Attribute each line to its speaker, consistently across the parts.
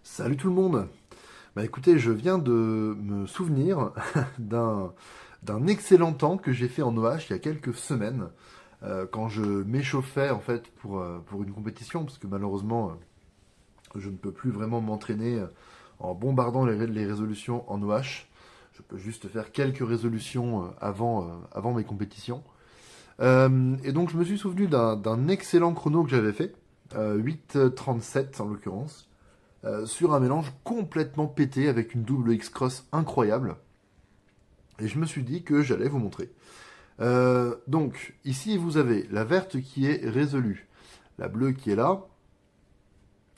Speaker 1: Salut tout le monde. Bah écoutez, je viens de me souvenir d'un excellent temps que j'ai fait en OH il y a quelques semaines, quand je m'échauffais en fait pour une compétition, parce que malheureusement je ne peux plus vraiment m'entraîner en bombardant les résolutions en OH. Je peux juste faire quelques résolutions avant mes compétitions. Et donc je me suis souvenu d'un excellent chrono que j'avais fait, 8,37 en l'occurrence, sur un mélange complètement pété avec une double X-Cross incroyable. Et je me suis dit que j'allais vous montrer. Donc, ici, vous avez la verte qui est résolue, la bleue qui est là,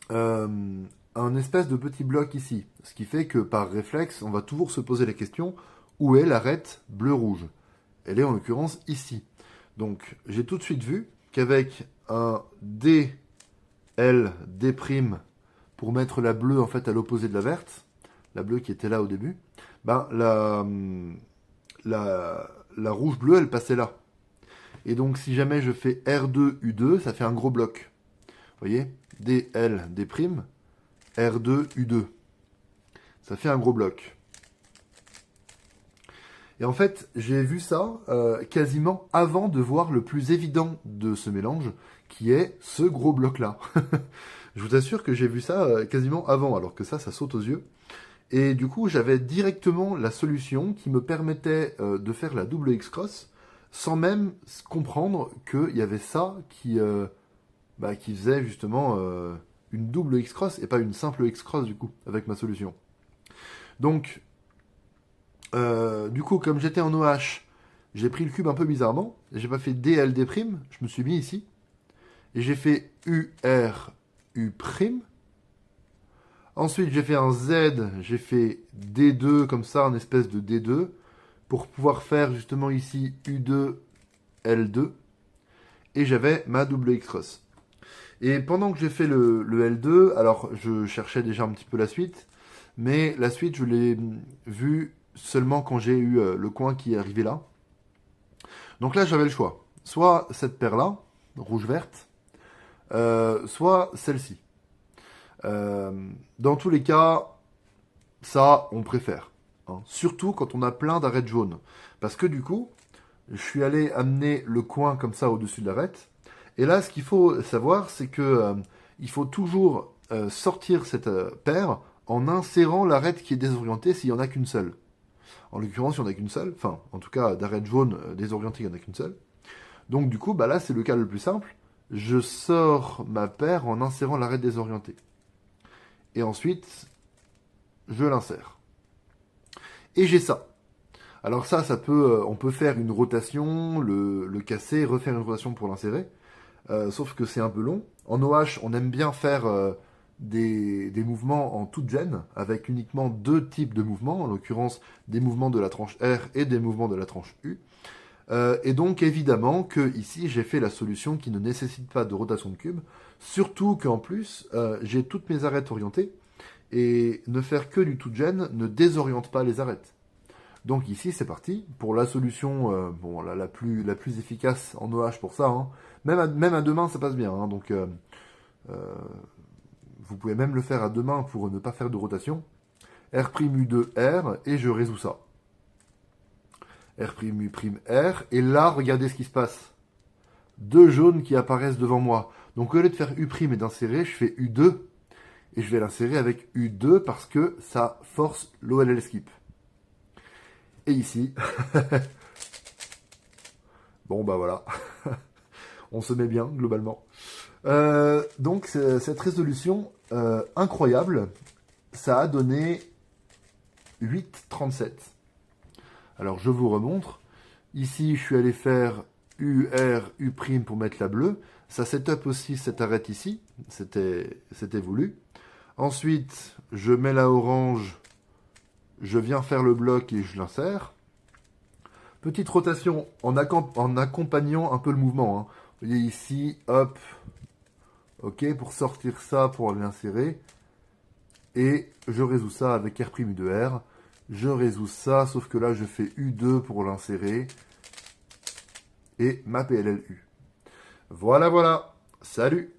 Speaker 1: un espèce de petit bloc ici. Ce qui fait que par réflexe, on va toujours se poser la question, où est l'arête bleu-rouge? Elle est en l'occurrence ici. Donc, j'ai tout de suite vu qu'avec un D, L, D', pour mettre la bleue en fait à l'opposé de la verte, la bleue qui était là au début, ben la rouge bleue elle passait là. Et donc si jamais je fais R2 U2, ça fait un gros bloc. Vous voyez, DL D', R2 U2. Ça fait un gros bloc. Et en fait, j'ai vu ça quasiment avant de voir le plus évident de ce mélange, qui est ce gros bloc-là. Je vous assure que j'ai vu ça quasiment avant, alors que ça saute aux yeux. Et du coup, j'avais directement la solution qui me permettait de faire la double X-Cross, sans même comprendre qu'il y avait ça qui faisait justement une double X-Cross, et pas une simple X-Cross du coup, avec ma solution. Donc, du coup, comme j'étais en OH, j'ai pris le cube un peu bizarrement. J'ai pas fait DLD', je me suis mis ici. Et j'ai fait UR U'. Ensuite, j'ai fait un Z, j'ai fait D2 comme ça, un espèce de D2, pour pouvoir faire justement ici U2 L2. Et j'avais ma double X-Cross. Et pendant que j'ai fait le L2, alors je cherchais déjà un petit peu la suite, mais la suite, je l'ai vue seulement quand j'ai eu le coin qui est arrivé là. Donc là, j'avais le choix. Soit cette paire-là, rouge-verte, soit celle-ci. Dans tous les cas, ça, on préfère. Hein. Surtout quand on a plein d'arêtes jaunes. Parce que du coup, je suis allé amener le coin comme ça au-dessus de l'arête. Et là, ce qu'il faut savoir, c'est que il faut toujours sortir cette paire en insérant l'arête qui est désorientée s'il n'y en a qu'une seule. En l'occurrence, il n'y en a qu'une seule. Enfin, en tout cas, d'arête jaune désorientée, il n'y en a qu'une seule. Donc du coup, bah là, c'est le cas le plus simple. Je sors ma paire en insérant l'arête désorientée. Et ensuite, je l'insère. Et j'ai ça. Alors ça peut, on peut faire une rotation, le casser, refaire une rotation pour l'insérer. Sauf que c'est un peu long. En OH, on aime bien faire des mouvements en toute gêne, avec uniquement deux types de mouvements, en l'occurrence des mouvements de la tranche R et des mouvements de la tranche U. Et donc évidemment que ici j'ai fait la solution qui ne nécessite pas de rotation de cube, surtout qu'en plus j'ai toutes mes arêtes orientées, et ne faire que du tout gêne ne désoriente pas les arêtes. Donc ici c'est parti pour la solution la plus efficace en OH pour ça. Hein. Même à deux mains ça passe bien. Hein. Donc vous pouvez même le faire à deux mains pour ne pas faire de rotation. R'U2R et je résous ça. R'U', et là regardez ce qui se passe. Deux jaunes qui apparaissent devant moi. Donc au lieu de faire U' et d'insérer, je fais U2 et je vais l'insérer avec U2 parce que ça force l'OLL skip. Et ici, bon bah voilà, on se met bien globalement. Donc cette résolution incroyable, ça a donné 8,37. Alors je vous remontre. Ici, je suis allé faire UR, U' pour mettre la bleue. Ça setup aussi cette arête ici, c'était voulu. Ensuite, je mets la orange, je viens faire le bloc et je l'insère. Petite rotation en accompagnant un peu le mouvement. Hein. Vous voyez ici, hop, ok, pour sortir ça, pour l'insérer. Et je résous ça avec R'U2R. Je résous ça, sauf que là, je fais U2 pour l'insérer. Et ma PLLU. Voilà, voilà. Salut!